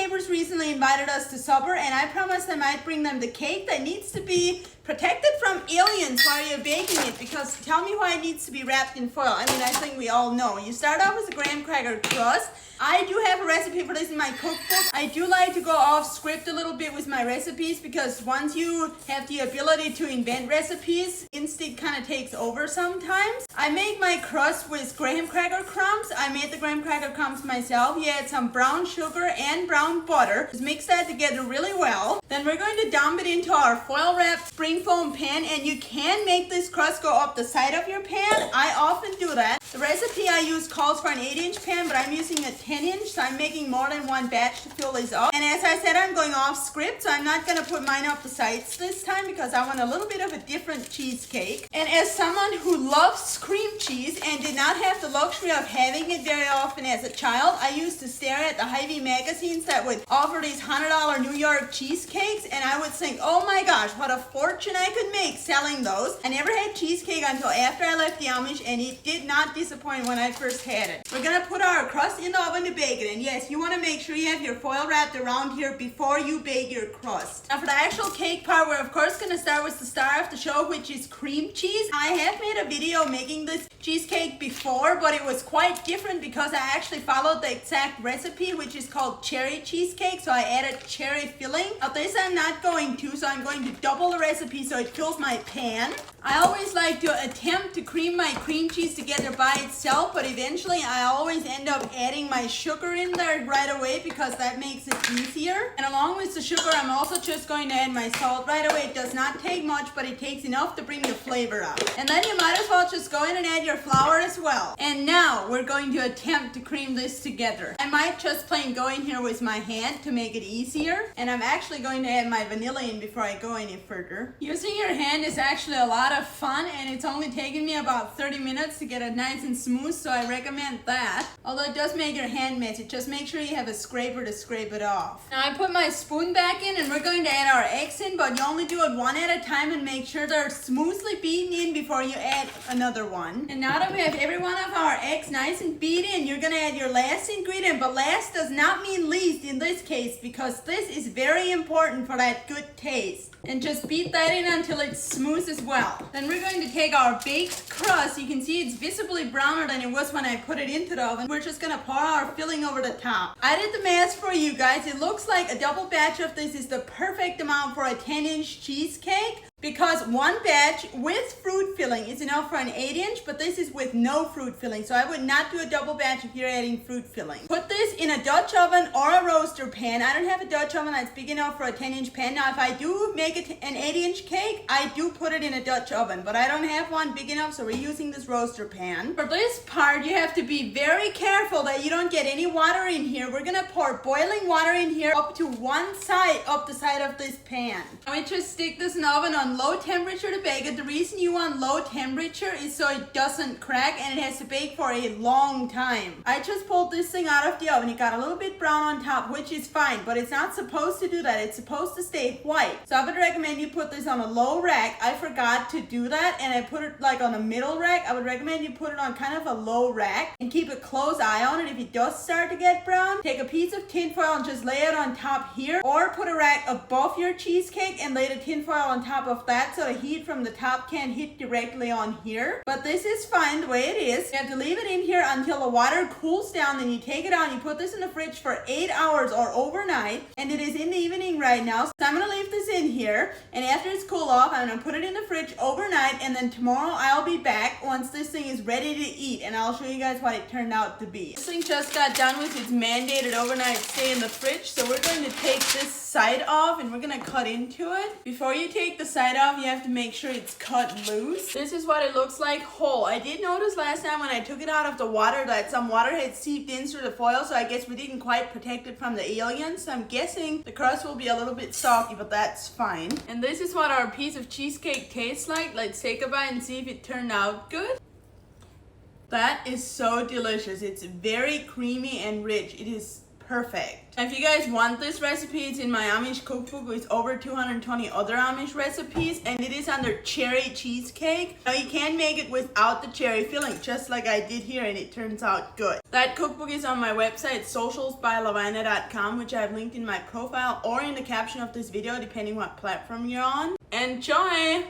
neighbors recently invited us to supper, and I promised I might bring them the cake that needs to be protected from aliens while you're baking it, because tell me why it needs to be wrapped in foil. I mean, I think we all know. You start off with a graham cracker crust. I do have a recipe for this in my cookbook. I do like to go off script a little bit with my recipes, because once you have the ability to invent recipes, instinct kind of takes over sometimes. I make my crust with graham cracker crumbs. I made the graham cracker crumbs myself. You add some brown sugar and brown butter. Just mix that together really well. Then we're going to dump it into our foil wrapped spring foam pan, and you can make this crust go up the side of your pan. I often do that. The recipe I use calls for an 8-inch pan, but I'm using a 10-inch, so I'm making more than one batch to fill this up. And as I said, I'm going off script, so I'm not going to put mine up the sides this time because I want a little bit of a different cheesecake. And as someone who loves cream cheese and did not have the luxury of having it very often as a child, I used to stare at the Hy-Vee magazines that would offer these $100 New York cheesecakes, and I would think, oh my gosh, what a fortune I could make selling those. I never had cheesecake until after I left the Amish, and it did not disappoint when I first had it. We're gonna put our crust in the oven to bake it, and yes, you want to make sure you have your foil wrapped around here before you bake your crust. Now for the actual cake part, we're of course gonna start with the star of the show, which is cream cheese. I have made a video making this cheesecake before, but it was quite different because I actually followed the exact recipe, which is called cherry cheesecake, so I added cherry filling. Now this I'm not going to, so I'm going to double the recipe so it fills my pan. I always like to attempt to cream my cream cheese together by itself, but eventually I always end up adding my sugar in there right away because that makes it easier. And along with the sugar, I'm also just going to add my salt right away. It does not take much, but it takes enough to bring the flavor out. And then you might as well just go in and add your flour as well. And now we're going to attempt to cream this together. I might just plain go in here with my hand to make it easier. And I'm actually going to add my vanilla in before I go any further. Using your hand is actually a lot of fun, and it's only taken me about 30 minutes to get it nice and smooth, so I recommend that. Although it does make your hand messy, just make sure you have a scraper to scrape it off. Now I put my spoon back in, and we're going to add our eggs in, but you only do it one at a time and make sure they're smoothly beaten in before you add another one. And now that we have every one of our eggs nice and beat in, you're gonna add your last ingredient, but last does not mean least in this case, because this is very important for that good taste. And just beat that in until it's smooth as well. Then we're going to take our baked crust. You can see it's visibly browner than it was when I put it into the oven. We're just gonna pour our filling over the top. I did the math for you guys. It looks like a double batch of this is the perfect amount for a 10-inch cheesecake, because one batch with fruit filling is enough for an 8-inch, but this is with no fruit filling. So I would not do a double batch if you're adding fruit filling. Put this in a Dutch oven or a roaster pan. I don't have a Dutch oven that's big enough for a 10-inch pan. Now if I do make it an 8-inch cake, I do put it in a Dutch oven, but I don't have one big enough, so we're using this roaster pan. For this part, you have to be very careful that you don't get any water in here. We're gonna pour boiling water in here up to one side, up the side of this pan. Now we just stick this in the oven on low temperature to bake it. The reason you want low temperature is so it doesn't crack, and it has to bake for a long time. I just pulled this thing out of the oven. It got a little bit brown on top, which is fine, but it's not supposed to do that. It's supposed to stay white. So I would recommend you put this on a low rack. I forgot to do that, and I put it like on a middle rack. I would recommend you put it on kind of a low rack and keep a close eye on it. If it does start to get brown, take a piece of tin foil and just lay it on top here, or put a rack above your cheesecake and lay the tin foil on top of that so the heat from the top can't hit directly on here. But this is fine the way it is. You have to leave it in here until the water cools down, then you take it out and you put this in the fridge for 8 hours or overnight, and it is in the evening right now, so I'm gonna leave this in here, and after it's cool off, I'm gonna put it in the fridge overnight, and then tomorrow I'll be back once this thing is ready to eat, and I'll show you guys what it turned out to be. This thing just got done with its mandated overnight stay in the fridge, so we're going to take this side off and we're gonna cut into it. Before you take the side off, you have to make sure it's cut loose. This is what it looks like whole. I did notice last time when I took it out of the water that some water had seeped in through the foil, so I guess we didn't quite protect it from the aliens. So I'm guessing the crust will be a little bit soggy, but that's fine. And this is what our piece of cheesecake tastes like. Let's take a bite and see if it turned out good. That is so delicious. It's very creamy and rich. It is perfect. If you guys want this recipe, it's in my Amish cookbook with over 220 other Amish recipes, and it is under cherry cheesecake. Now you can make it without the cherry filling, just like I did here, and it turns out good. That cookbook is on my website, socialsbylavina.com, which I have linked in my profile or in the caption of this video, depending what platform you're on. Enjoy!